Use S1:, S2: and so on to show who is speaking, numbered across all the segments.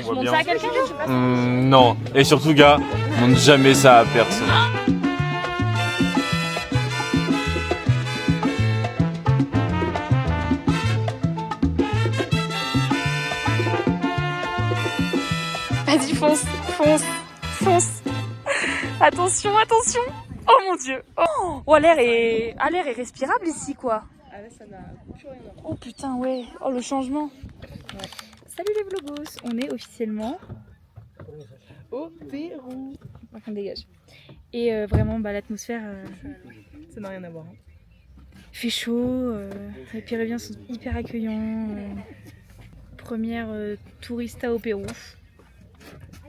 S1: Tu montres ça à quelqu'un?
S2: Non, et surtout gars, montre jamais ça à personne.
S1: Vas-y, fonce, fonce, fonce. Attention, attention. Oh mon dieu. Oh, l'air est respirable ici, quoi.
S3: Ah là, ça n'a plus rien à voir.
S1: Oh putain, ouais. Oh, le changement. Ouais. Salut les vlogos. On est officiellement
S3: Au Pérou.
S1: Enfin, on dégage. Et vraiment, l'atmosphère...
S3: Ça n'a rien à voir. Hein.
S1: Il fait chaud. Les Péruviens sont hyper accueillants. Première tourista au Pérou.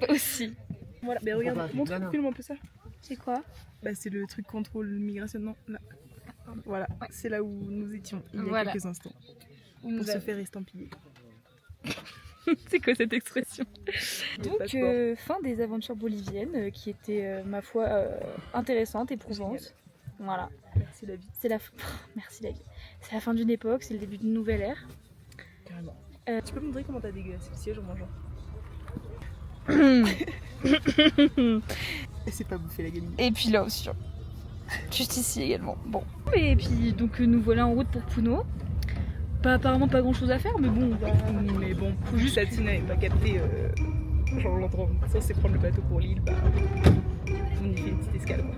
S1: Aussi.
S3: Voilà, mais regarde, filme un peu ça.
S1: C'est quoi?
S3: Bah, c'est le truc contrôle migration, non là. Voilà, ouais. C'est là où nous étions il y a quelques instants. Pour se faire estampiller.
S1: C'est quoi cette expression? Donc, fin des aventures boliviennes qui étaient, ma foi, intéressantes, éprouvantes. Voilà.
S3: Merci la vie.
S1: C'est la Merci la vie. C'est la fin d'une époque, c'est le début d'une nouvelle ère.
S3: Carrément. Tu peux me montrer comment t'as dégueulassé le siège en mangeant? Et c'est pas bouffer la gamine.
S1: Et puis là aussi. Juste ici également. Bon. Et puis donc nous voilà en route pour Puno. Apparemment pas grand chose à faire, mais bon.
S3: Mais bon, faut juste que Tina n'ait pas capté genre l'endroit où on est censé prendre le bateau pour l'île, on y fait une petite escale quoi.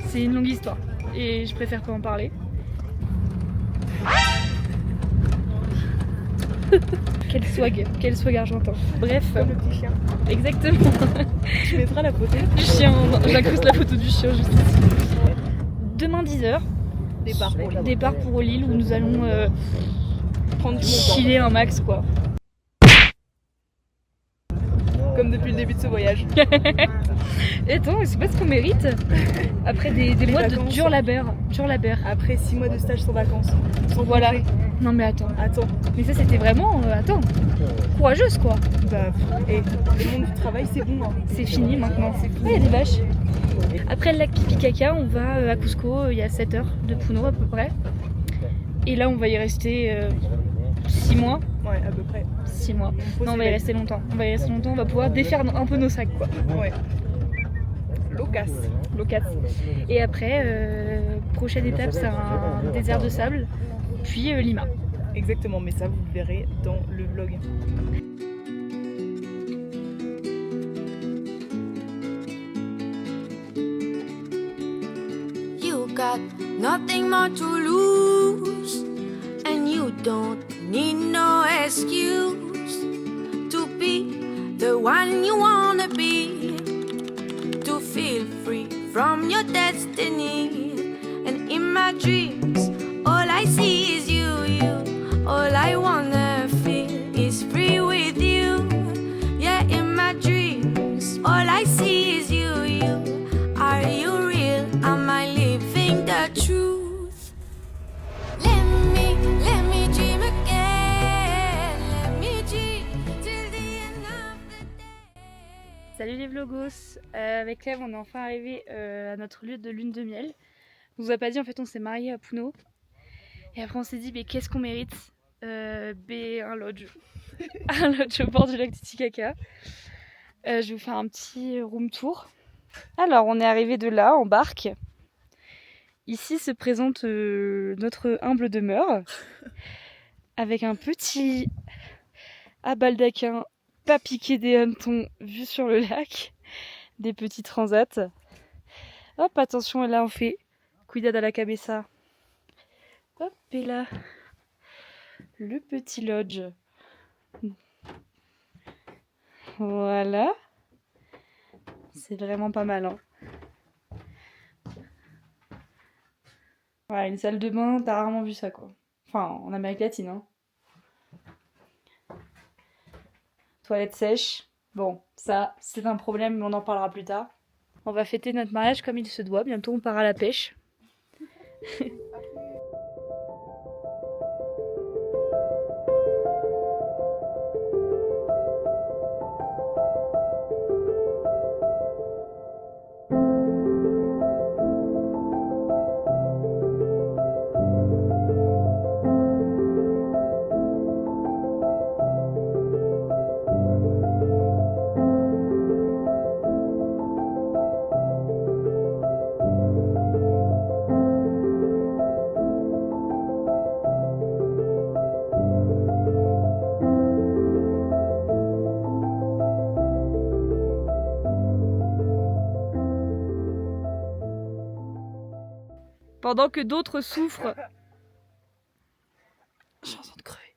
S1: C'est une longue histoire et je préfère pas en parler. Quel swag argentin. Bref.
S3: Comme le petit chien.
S1: Exactement.
S3: Tu mettras la photo
S1: du chien, j'incruste la photo du chien juste ici. Demain 10h. Départ pour l'île où nous allons
S3: prendre du
S1: chiller un max quoi.
S3: Comme depuis le début de ce voyage.
S1: Et attends, c'est pas ce qu'on mérite après des mois de dur labeur.
S3: Après 6 mois de stage sans vacances.
S1: Voilà. Congé. Non mais attends. Mais ça c'était vraiment courageuse quoi.
S3: Bah et le monde du travail c'est bon. Hein.
S1: C'est fini maintenant. Il y a des vaches. Après le lac Pipicaca, on va à Cusco, il y a 7 heures de Puno à peu près. Et là on va y rester 6 mois.
S3: Ouais, à peu près.
S1: 6 mois. Non, on va y rester longtemps. On va pouvoir défaire un peu nos sacs quoi.
S3: Ouais. Locasse.
S1: Et après, prochaine étape, c'est un désert de sable, puis Lima.
S3: Exactement, mais ça vous le verrez dans le vlog.
S4: You got nothing more to lose, and you don't need no excuse to be the one you wanna be, to feel free from your destiny. And in my dreams, all I see is you. All I wanna feel is free with you. Yeah, in my dreams, all I see is you. Are you real? Am I living the truth? Let me dream again. Let me dream till the end of the day.
S1: Salut les vlogos, avec Clève on est enfin arrivé à notre lieu de lune de miel. On vous a pas dit, en fait on s'est mariés à Puno. Et après on s'est dit mais qu'est-ce qu'on mérite? Un lodge. Un lodge au bord du lac Titicaca. Je vais vous faire un petit room tour. Alors on est arrivé de là en barque. Ici se présente notre humble demeure. Avec un petit baldaquin pas piqué des hannetons vu sur le lac. Des petits transats. Hop, attention, là on fait cuidado a la cabeza. Hop, et là, le petit lodge. Voilà. C'est vraiment pas mal, hein. Ouais, une salle de bain, t'as rarement vu ça, quoi. Enfin, en Amérique latine, hein. Toilette sèche. Bon, ça, c'est un problème, mais on en parlera plus tard. On va fêter notre mariage comme il se doit. Bientôt, on part à la pêche. pendant que d'autres souffrent. Je suis en train de crever.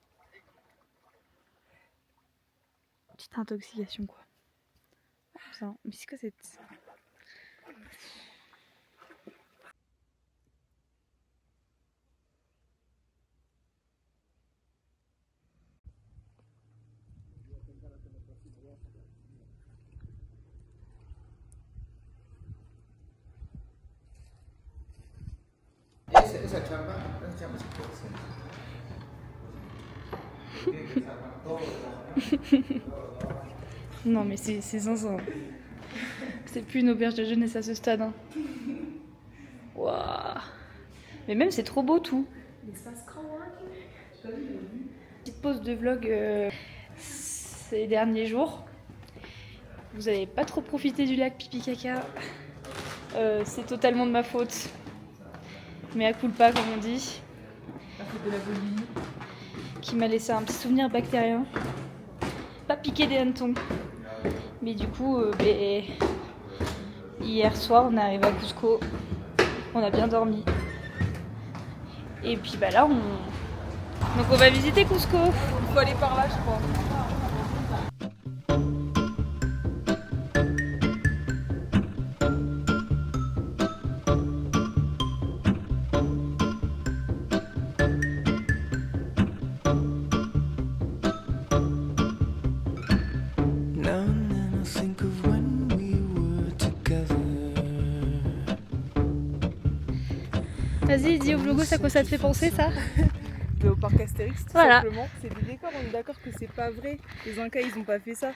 S1: Petite intoxication quoi. Putain, mais c'est quoi cette... Non mais c'est zinzin. C'est plus une auberge de jeunesse à ce stade. Hein. Waouh. Mais même c'est trop beau tout. Petite pause de vlog ces derniers jours. Vous avez pas trop profité du lac pipi caca. C'est totalement de ma faute. Mais à culpa comme on dit.
S3: La faute de la Bolivie.
S1: Qui m'a laissé un petit souvenir bactérien. Pas piqué des hannetons. Mais du coup, hier soir, on est arrivé à Cusco. On a bien dormi. Et puis bah là, donc on va visiter Cusco.
S3: Il faut aller par là, je crois.
S1: Vas-y, dis au vlogos à quoi ça te fait penser ça?
S3: Mais au parc Astérix, tout
S1: voilà.
S3: simplement, c'est des décors, on est d'accord que c'est pas vrai. Les Incas, ils ont pas fait ça.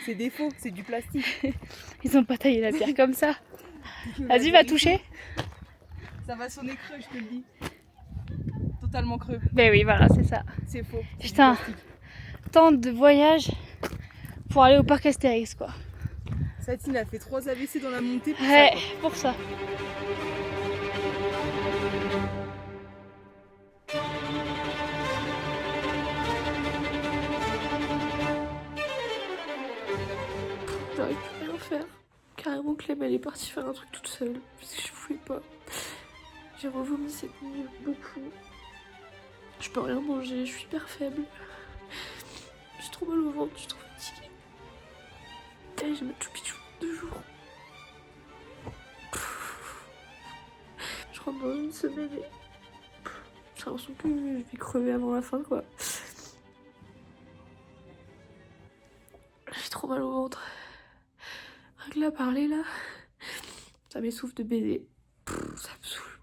S3: C'est des faux, c'est du plastique.
S1: Ils ont pas taillé la pierre comme ça. Vas-y, va toucher.
S3: Ça va sonner creux, je te le dis. Totalement creux.
S1: Ben oui, voilà, c'est ça.
S3: C'est faux.
S1: Putain, tant de voyages pour aller au parc Astérix quoi.
S3: Satine a fait 3 AVC dans la montée pour
S1: Ouais,
S3: ça, quoi.
S1: pour ça. J'arrive plus à rien faire. Carrément Clem elle est partie faire un truc toute seule parce que je pouvais pas. J'ai revomi cette nuit beaucoup. Je peux rien manger, je suis hyper faible. J'ai trop mal au ventre, je suis trop fatiguée. Et j'ai ma choupichou 2 jours. Je rentre dans une semaine et j'ai l'impression que je vais crever avant la fin quoi. J'ai trop mal au ventre. Rien que là, parler là, ça m'essouffle de baiser. Ça me saoule.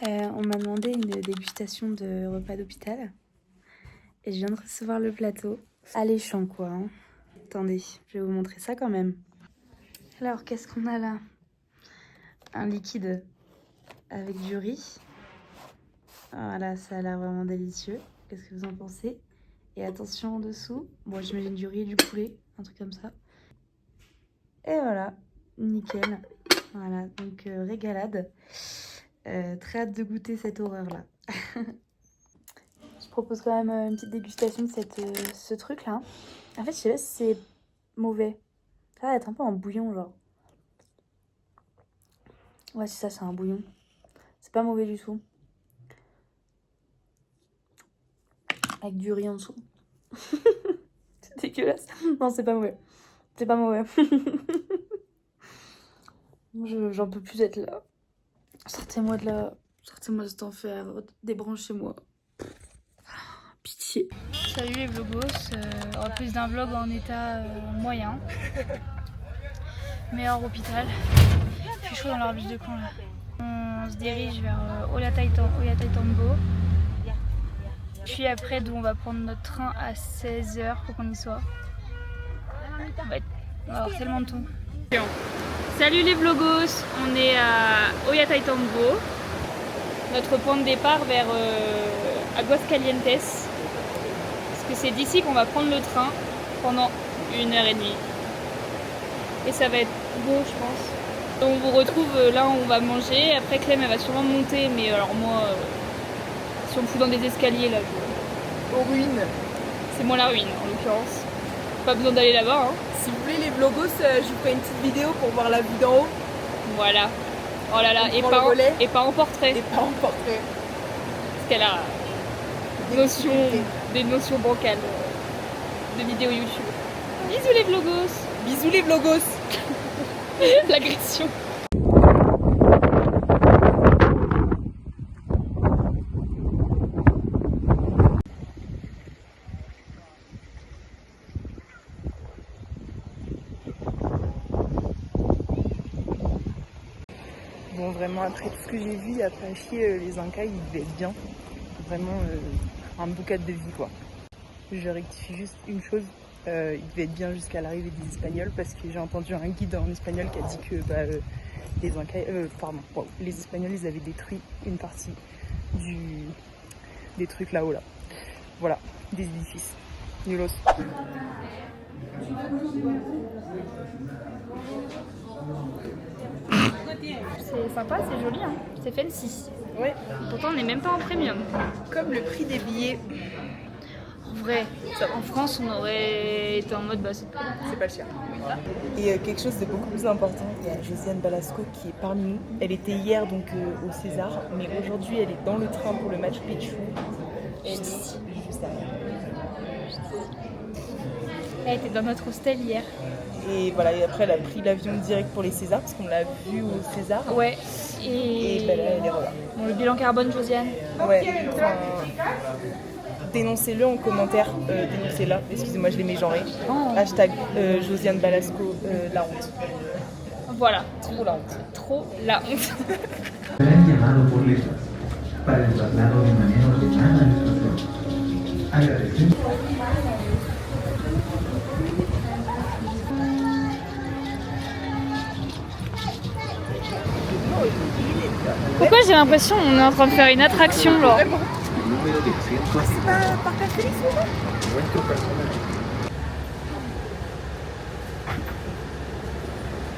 S1: On m'a demandé une dégustation de repas d'hôpital. Et je viens de recevoir le plateau. Alléchant quoi. Hein. Attendez, je vais vous montrer ça quand même. Alors, qu'est-ce qu'on a là? Un liquide avec du riz. Voilà, ça a l'air vraiment délicieux. Qu'est-ce que vous en pensez? Et attention en dessous. Bon, j'imagine du riz et du poulet, un truc comme ça. Et voilà, nickel. Voilà, donc régalade. Très hâte de goûter cette horreur-là. Je propose quand même une petite dégustation de ce truc-là. En fait, je sais pas si c'est mauvais. Ça va être un peu en bouillon, genre. Ouais, c'est ça, c'est un bouillon. C'est pas mauvais du tout. Avec du riz en dessous. C'est dégueulasse. Non, c'est pas mauvais. C'est pas mauvais. J'en peux plus d'être là. Sortez-moi de là. Sortez-moi de cet enfer. Débranchez-moi. Pitié. Salut les vlogos. En plus d'un vlog en état moyen. Mais hors hôpital. Il fait chaud dans leur bus de camp là. On se dirige vers Ollantaytambo. Puis après, d'où on va prendre notre train à 16h pour qu'on y soit. On va avoir tellement de temps. Salut les vlogos, on est à Ollantaytambo. Notre point de départ vers Aguascalientes. Parce que c'est d'ici qu'on va prendre le train pendant 1h30. Et ça va être beau je pense. On vous retrouve là où on va manger. Après Clem elle va sûrement monter, mais alors moi, si on me fout dans des escaliers là,
S3: Aux ruines.
S1: c'est moi la ruine en l'occurrence. Pas besoin d'aller là-bas. Hein.
S3: Si vous voulez les vlogos, je vous ferai une petite vidéo pour voir la vue d'en haut.
S1: Voilà. Oh là là, et
S3: prend le relais.
S1: pas en portrait.
S3: Et pas en portrait.
S1: Parce qu'elle a des notions bancales de vidéos YouTube. Bisous les vlogos.
S3: Bisous les vlogos.
S1: L'agression.
S3: Bon, vraiment, après tout ce que j'ai vu, après chier, les Incas, ils devaient être bien. Vraiment, un beau cadre de vie, quoi. Je rectifie juste une chose. Ils devaient être bien jusqu'à l'arrivée des Espagnols, parce que j'ai entendu un guide en espagnol qui a dit que les Incas, les Espagnols, ils avaient détruit une partie des trucs là-haut, là. Voilà, des édifices. Nulos.
S1: C'est sympa, c'est joli, hein. C'est fancy.
S3: Ouais,
S1: Pourtant, on n'est même pas en premium.
S3: comme le prix des billets,
S1: En vrai, en France, on aurait été en mode bah c'est pas.
S3: c'est pas cher. Et quelque chose de beaucoup plus important, il y a Josiane Balasco qui est parmi nous. Elle était hier donc au César, mais aujourd'hui elle est dans le train pour le match Pichou. Elle est ici, juste derrière.
S1: Elle était dans notre hostel hier.
S3: Et voilà, et après elle a pris l'avion direct pour les Césars, parce qu'on l'a vu au César.
S1: Ouais.
S3: Et bah, là elle est là.
S1: Bon, le bilan carbone, Josiane.
S3: Ouais, enfin, dénoncez-le en commentaire, dénoncez-la, excusez-moi je l'ai mégenré.
S1: Oh.
S3: Hashtag Josiane Balasco, la honte.
S1: Voilà.
S3: Trop la honte.
S1: Trop la honte.
S5: Serán llamados por letras para el traslado de manera ordenada a la estación. Agradecemos.
S1: Pourquoi j'ai l'impression qu'on est en train de faire une attraction, genre.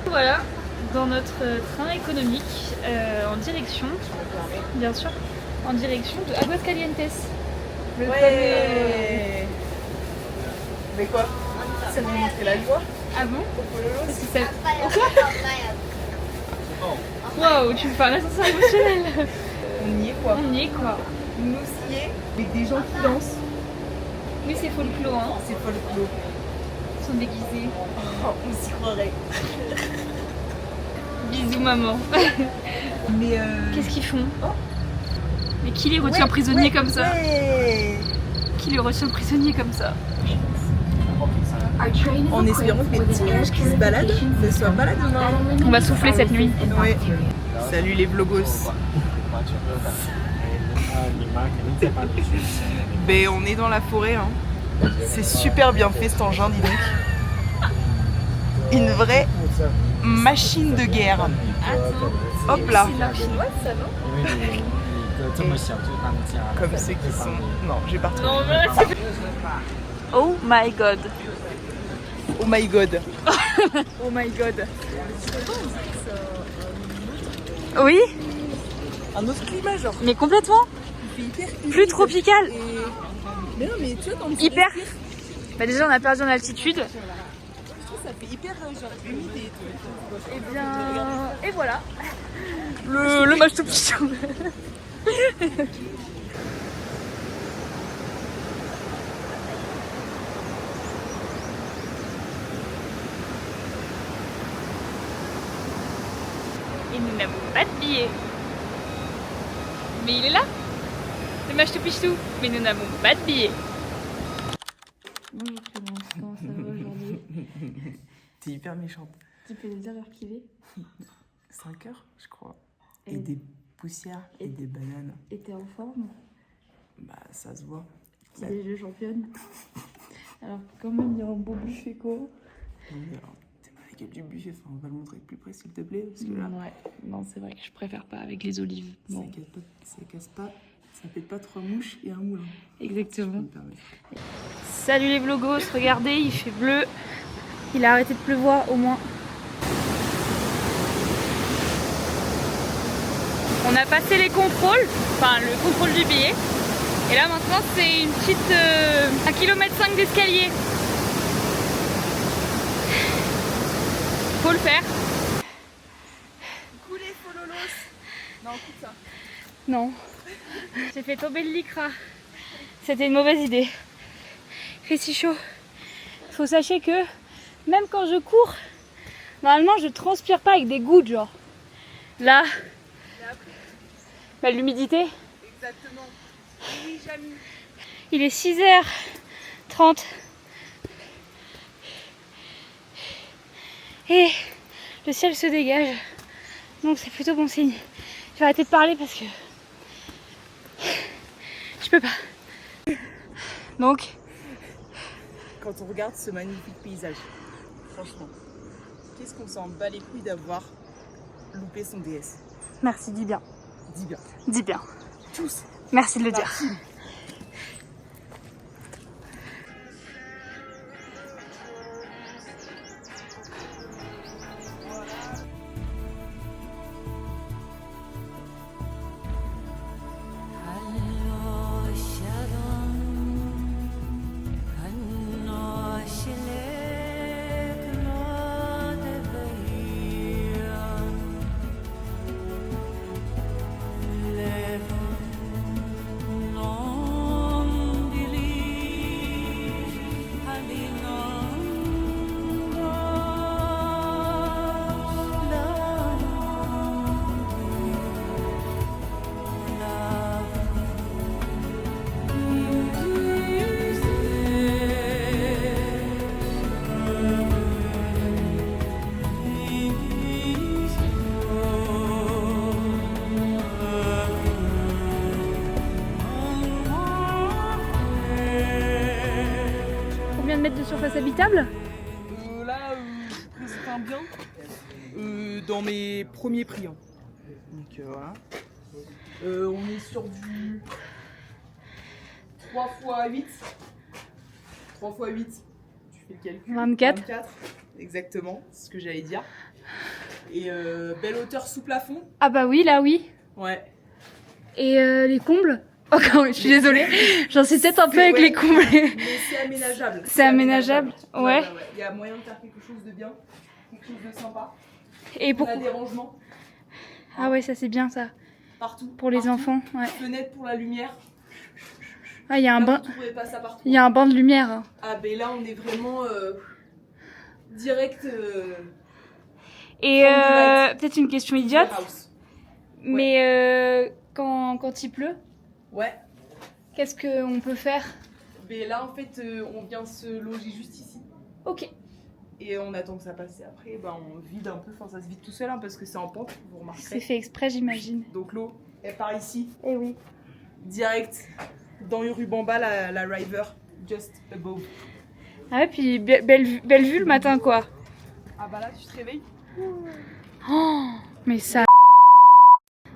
S1: Voilà, dans notre train économique, en direction, bien sûr, en direction de Aguascalientes. Le
S3: Ouais. Mais quoi? Ça m'a montré la joie.
S1: Ah bon? Parce que ça... Au quoi? Waouh, tu me fais un ascenseur émotionnel.
S3: On y est quoi?
S1: On y est quoi?
S3: Nous aussi est avec des gens qui dansent.
S1: Oui, c'est folklore, hein.
S3: C'est folklore.
S1: Ils sont déguisés.
S3: Oh, on s'y croirait.
S1: Bisous, maman.
S3: Mais
S1: Qu'est-ce qu'ils font? Mais qui les retient prisonniers comme ça?
S3: Ouais.
S1: Qui les retient prisonniers comme ça?
S3: En espérant que les petits nuages qui se baladent ne soient pas là demain.
S1: On va souffler cette nuit.
S3: Ouais. Salut les vlogos. Ben on est dans la forêt, hein. C'est super bien fait cet engin, dis donc. Une vraie machine de guerre. Hop là.
S1: C'est l'art chinoise, ça, non?
S3: Comme ceux qui sont... Non, j'ai pas retrouvé.
S1: Non, mais c'est... Oh my god.
S3: Oh my god. Oh my god.
S1: Oui,
S3: Un autre climat genre.
S1: mais complètement.
S3: Il fait hyper
S1: Plus tropical.
S3: Et... Mais non mais tu vois quand
S1: Hyper. Bah déjà on a perdu en altitude.
S3: ça fait hyper genre humide et tout.
S1: Et bien... Et voilà. Le match tout pichou. Et nous n'avons pas de billets. Mais il est là, le match tout pichou. Mais nous n'avons pas de billets. Bonjour Clémence, comment ça va aujourd'hui?
S3: T'es hyper méchante.
S1: Tu peux nous dire l'heure qu'il est?
S3: 5 heures, je crois.
S1: Et-
S3: Et des poussières et des bananes.
S1: Et t'es en forme?
S3: Bah, ça se voit.
S1: C'est des jeux championnes. Alors quand même il y a un beau buffet quoi.
S3: Oui, alors, t'es pas avec du buffet, enfin, on va le montrer de plus près s'il te plaît, parce que là,
S1: Ouais, non c'est vrai que je préfère pas avec les olives. Bon,
S3: ça casse pas, ça pète pas 3 mouches et un moulin.
S1: exactement.
S3: Je me permets.
S1: Salut les vlogos, regardez, il fait bleu. Il a arrêté de pleuvoir au moins. On a passé les contrôles, enfin le contrôle du billet. Et là maintenant c'est une petite 1,5 km d'escalier. Faut le faire.
S3: Coucou les fololos. Non, écoute ça.
S1: Non. J'ai fait tomber le lycra. C'était une mauvaise idée. Il fait si chaud. Faut sachez que même quand je cours, normalement je transpire pas avec des gouttes genre. Là, bah, l'humidité.
S3: Exactement. Oui, Jamy.
S1: Il est 6h30. Et le ciel se dégage. Donc c'est plutôt bon signe. Je vais arrêter de parler parce que je peux pas. Donc,
S3: Quand on regarde ce magnifique paysage, franchement, qu'est-ce qu'on s'en bat les couilles d'avoir loupé son DS?
S1: merci, dis bien.
S3: Dis bien.
S1: Dis bien.
S3: Tous.
S1: Merci de le dire.
S3: Martine.
S1: Combien de mètres de surface habitable?
S3: Là, je présente bien dans mes premiers prix. Hein. Donc voilà. On est sur du 3 x 8. 3 x 8. Tu fais le calcul.
S1: 24.
S3: 24. Exactement, c'est ce que j'allais dire. Et belle hauteur sous plafond.
S1: Ah bah oui, là oui.
S3: Ouais.
S1: Et les combles? Oh, je suis désolée, j'en sais peut-être un peu avec
S3: Ouais.
S1: les combles.
S3: Mais c'est aménageable.
S1: C'est aménageable, ouais.
S3: Il y a moyen de faire quelque chose de bien, quelque chose de sympa.
S1: Et
S3: On
S1: pour...
S3: a des rangements
S1: Ah ouais, ça c'est bien ça.
S3: partout.
S1: Pour les
S3: partout.
S1: enfants, ouais.
S3: Fenêtre pour la lumière.
S1: Ah, il y a un
S3: Là,
S1: bain,
S3: vous trouvez pas ça partout.
S1: il y a un banc de lumière. Hein.
S3: Ah ben là on est vraiment direct
S1: Et
S3: From the light.
S1: peut-être une question idiote,
S3: house.
S1: mais quand il pleut,
S3: Ouais.
S1: qu'est-ce qu'on peut faire?
S3: Mais là en fait on vient se loger juste ici.
S1: Ok.
S3: Et on attend que ça passe et après on vide un peu, enfin ça se vide tout seul hein, parce que c'est en pente, vous
S1: C'est
S3: remarquerez.
S1: fait exprès, j'imagine.
S3: Donc l'eau elle part ici,
S1: Eh oui.
S3: direct dans Urubamba, la river, just above.
S1: Ah ouais, puis belle vue le matin quoi.
S3: Ah bah là tu te réveilles.
S1: Oh, mais ça...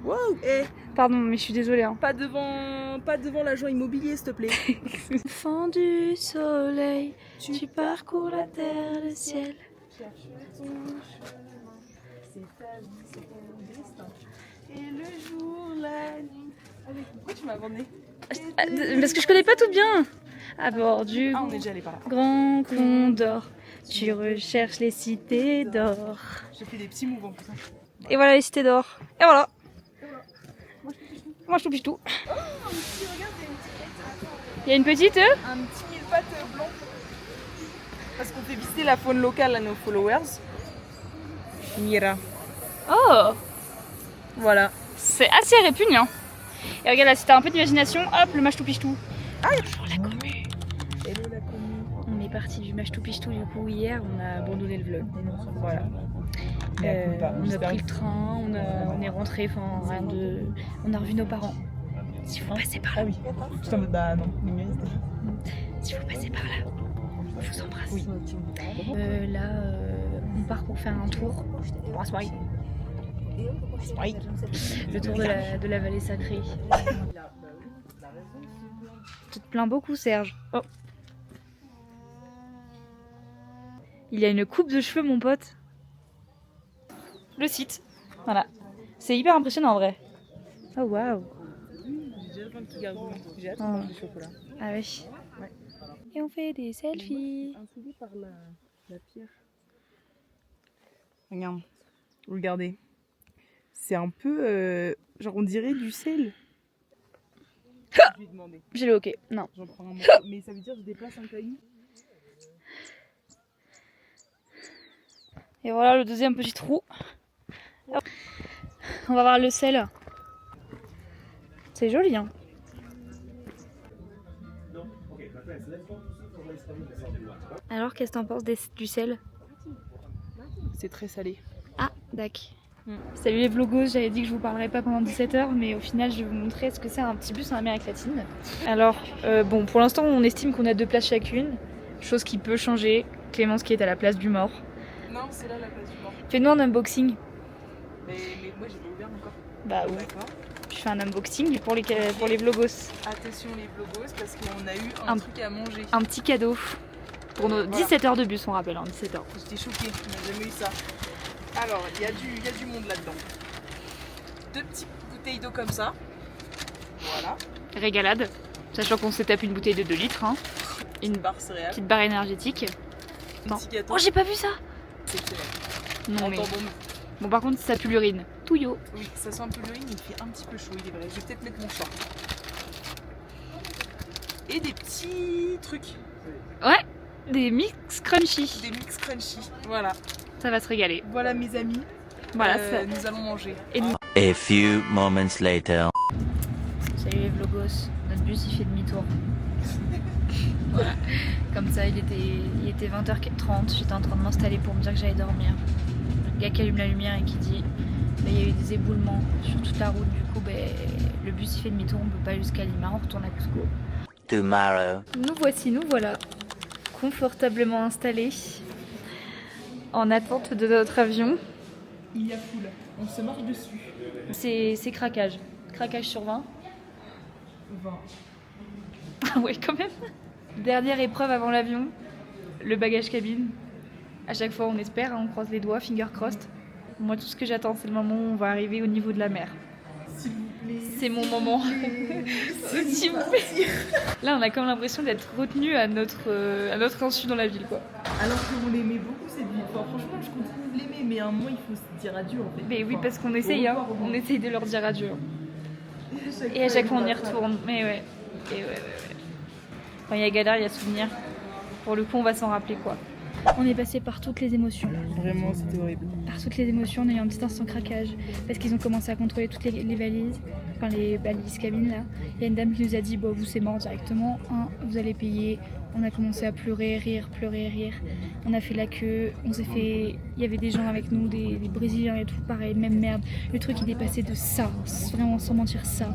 S3: Wow, eh,
S1: Pardon, mais je suis désolée. Hein.
S3: pas devant l'agent immobilier s'il te plaît.
S1: Enfant du soleil, tu parcours la terre, le ciel.
S3: Cherche ton chemin, c'est ta vie, c'est ton destin. Et le jour, la nuit. Pourquoi tu m'as abandonné?
S1: Parce que je connais pas tout bien. À bord du
S3: Ah, on est déjà allé par là.
S1: grand condor, tu recherches les cités d'or.
S3: J'ai fait des petits mouvements pour ça.
S1: Et voilà les cités d'or. Et voilà. Moi je touche tout. Il y a une petite
S3: Un petit mille-pattes blanc. Parce qu'on fait visiter la faune locale à nos followers. Mira.
S1: Oh,
S3: Voilà.
S1: c'est assez répugnant. Et regarde là, si t'as un peu d'imagination, hop, le mâche tout piche tout. Bonjour la commu.
S3: Hello la commune.
S1: On est parti du mâche tout piche tout du coup hier, on a abandonné le vlog.
S3: Voilà. Mais à coup pas,
S1: On a
S3: j'espère
S1: pris le train, on est rentré, enfin rien de. On a revu nos parents. Si vous passez par là,
S3: Ah oui. Putain, bah non.
S1: si vous passez par là, je vous embrasse.
S3: Oui.
S1: Là, on part pour faire un tour.
S3: Oui.
S1: Le tour de la vallée sacrée. Tu te plains beaucoup, Serge. Oh. Il a une coupe de cheveux, mon pote. Le site. Voilà. C'est hyper impressionnant en vrai. Oh waouh.
S3: J'ai déjà plein de petits gargouilles. J'ai hâte de
S1: Oh.
S3: manger du chocolat.
S1: Ah oui.
S3: Ouais.
S1: Et on fait des selfies.
S3: Intriguée par la pierre. Regarde. Regardez. C'est un peu... genre on dirait du sel. Je vais lui demander.
S1: J'ai le ok. Non.
S3: J'en prends un morceau. Mais ça veut dire que je déplace un caillou.
S1: Et voilà le deuxième petit trou. On va voir le sel. C'est joli, hein. Alors, qu'est-ce que t'en penses du sel?
S3: C'est très salé.
S1: Ah, d'accord. Salut les vlogos, j'avais dit que je vous parlerais pas pendant 17 h, mais au final je vais vous montrer ce que c'est un petit bus en Amérique latine. Alors, bon, pour l'instant on estime qu'on a 2 places chacune, chose qui peut changer. Clémence qui est à la place du mort.
S3: Non, c'est là la place du mort.
S1: Fais-nous un unboxing.
S3: Mais moi j'ai pas ouvert encore.
S1: Bah oui.
S3: D'accord.
S1: Je fais un unboxing pour les vlogos.
S3: Attention les vlogos parce qu'on a eu un truc à manger.
S1: Un petit cadeau. Pour nos 17 h de bus, on rappelle, hein, 17 h.
S3: J'étais choquée, on n'a jamais eu ça. Alors, il y a du monde là-dedans. 2 petites bouteilles d'eau comme ça. Voilà.
S1: Régalade. Sachant qu'on s'est tapé une bouteille de 2 litres. Hein.
S3: Une barre céréale.
S1: Petite barre énergétique. Non.
S3: Petit gâteau.
S1: Oh, j'ai pas vu ça!
S3: Exceptionnel.
S1: Non mais.
S3: Bon.
S1: Bon, par contre, ça pue l'urine. Touillot.
S3: Oui, ça sent un peu l'urine, il fait un petit peu chaud, il est vrai. Je vais peut-être mettre mon short. Et des petits trucs.
S1: Ouais, des mix crunchy.
S3: Des mix crunchy. Voilà.
S1: Ça va se régaler.
S3: Voilà mes amis.
S1: Voilà,
S3: nous allons manger.
S1: Et nous...
S6: A few moments later.
S1: Salut les vlogos, notre bus il fait demi-tour. Voilà. Comme ça, il était 20h30, j'étais en train de m'installer pour me dire que j'allais dormir. Le gars qui allume la lumière et qui dit bah, il y a eu des éboulements sur toute la route, du coup bah, le bus il fait demi-tour, on peut pas aller jusqu'à Lima, on retourne à Cusco.
S6: Tomorrow.
S1: Nous voilà, confortablement installés, en attente de notre avion.
S3: Il y a foule, on se marche dessus.
S1: C'est craquage. Craquage sur 20.
S3: 20.
S1: Ah ouais, quand même. Dernière épreuve avant l'avion, le bagage cabine. À chaque fois, on espère, hein, on croise les doigts, finger crossed. Moi, tout ce que j'attends, c'est le moment où on va arriver au niveau de la mer.
S3: S'il vous plaît.
S1: C'est mon moment. S'il vous plaît. Là, on a quand même l'impression d'être retenu à notre insu dans la ville, quoi.
S3: Alors qu'on l'aimait beaucoup cette ville. Enfin, franchement, je continue de l'aimer, mais à un moment, il faut se dire adieu en fait.
S1: Mais oui,
S3: Enfin,
S1: parce qu'on essaye, hein. On essaye de leur dire adieu. Et à chaque fois, on y retourne. Mais ouais. Et ouais. Quand il y a galère, il y a souvenir. Pour le coup, on va s'en rappeler, quoi. On est passé par toutes les émotions.
S3: Vraiment, c'était horrible.
S1: Par toutes les émotions, on a eu un petit instant craquage. Parce qu'ils ont commencé à contrôler toutes les valises. Enfin, les valises cabines, là. Il y a une dame qui nous a dit, bon, vous, c'est mort directement. Vous allez payer. On a commencé à pleurer, rire. On a fait la queue. Il y avait des gens avec nous, des Brésiliens et tout, pareil, même merde. Le truc, il est passé de ça, vraiment sans mentir, ça.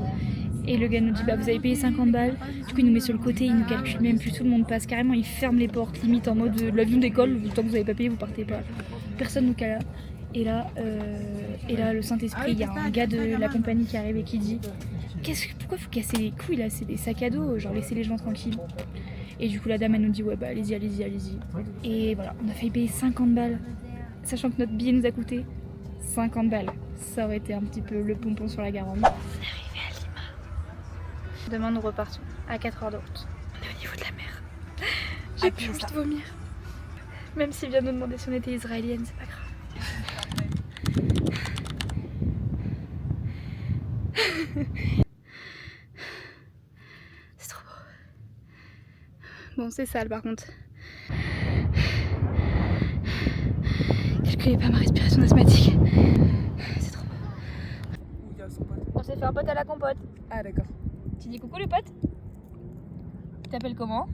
S1: Et le gars nous dit, bah vous avez payé 50 balles. Du coup, il nous met sur le côté, il nous calcule même plus, tout le monde passe. Carrément, il ferme les portes, limite en mode l'avion d'école, tant que vous n'avez pas payé, vous partez pas. Personne nous cala. Et là, le Saint-Esprit, il y a un gars de la compagnie qui arrive et qui dit, pourquoi faut casser les couilles là? C'est des sacs à dos, genre laissez les gens tranquilles. Et du coup, la dame, elle nous dit, ouais, bah allez-y. Et voilà, on a fait payer 50 balles, sachant que notre billet nous a coûté 50 balles. Ça aurait été un petit peu le pompon sur la Garonne. Demain, nous repartons à 4 heures de route. On est au niveau de la mer. J'ai plus envie de vomir. Même s'il vient de nous demander si on était israélienne, c'est pas grave. C'est trop beau. Bon, c'est sale par contre. Calculez pas ma respiration asthmatique. C'est trop beau. On s'est fait un pote à la compote.
S3: Ah, d'accord.
S1: Tu dis coucou le pote? Tu t'appelles comment?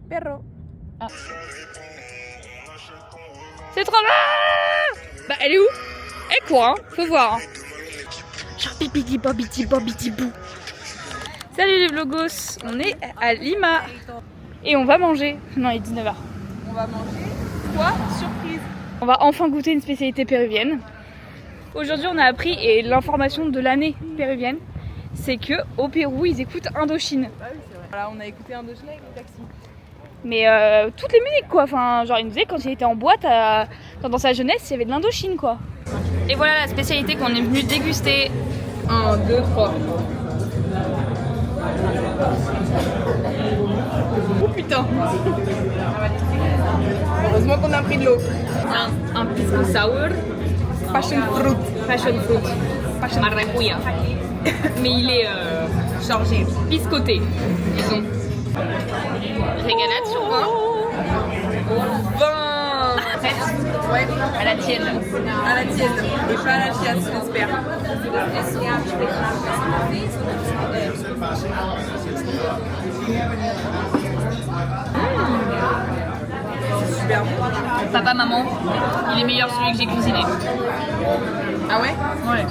S3: Perro.
S1: Ah. C'est trop bien! Bah elle est où? Elle court hein, faut voir. Genre bibidi bobidi bobidi bou. Salut les vlogos, on est à Lima. Et on va manger. Non il est 19 h.
S3: On va manger quoi? Surprise.
S1: On va enfin goûter une spécialité péruvienne. Aujourd'hui on a appris, et l'information de l'année péruvienne, c'est que au Pérou ils écoutent Indochine.
S3: Ah oui, c'est vrai. Voilà, on a écouté Indochine avec le taxi.
S1: Mais toutes les musiques quoi, enfin genre il nous disait quand il était en boîte, dans sa jeunesse il y avait de l'Indochine quoi. Et voilà la spécialité qu'on est venu déguster.
S3: 1, 2, 3. Oh putain. Heureusement qu'on a pris de l'eau.
S1: Un pisco sour.
S3: Passion fruit.
S7: Maracuya. Mais il est chargé, biscoté, disons. Régalade sur 20. 20. Ouais, à la tienne. À la tienne. Et pas à la chiasse, j'espère. Super bon. Papa, maman, il est meilleur celui que j'ai cuisiné. Ah ouais? Ouais.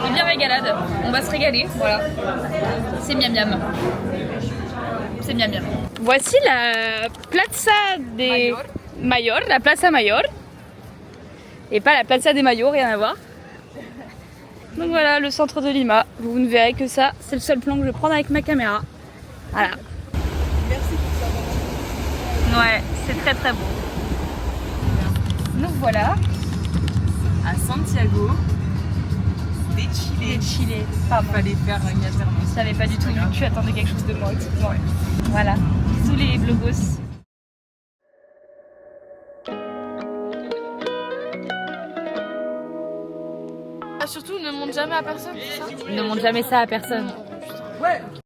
S7: Il est bien régalade. On va se régaler, voilà. C'est miam miam. C'est miam miam.
S1: Voici la Plaza des Mayor, la Plaza Mayor. Et pas la Plaza des Mayo, rien à voir. Donc voilà, le centre de Lima. Vous ne verrez que ça. C'est le seul plan que je vais prendre avec ma caméra. Voilà.
S3: Merci pour ça.
S1: Ouais, c'est très très beau. Nous voilà
S3: À Santiago de Chile.
S1: Chile. Pardon.
S3: Fallait faire une alternance.
S1: Je savais pas du tout que tu attendais quelque chose de moi. Ouais. Voilà. Bisous les blogos.
S7: Ah, surtout, ne montre jamais à personne, c'est ça?
S1: Ne montre jamais ça à personne.
S3: Ouais.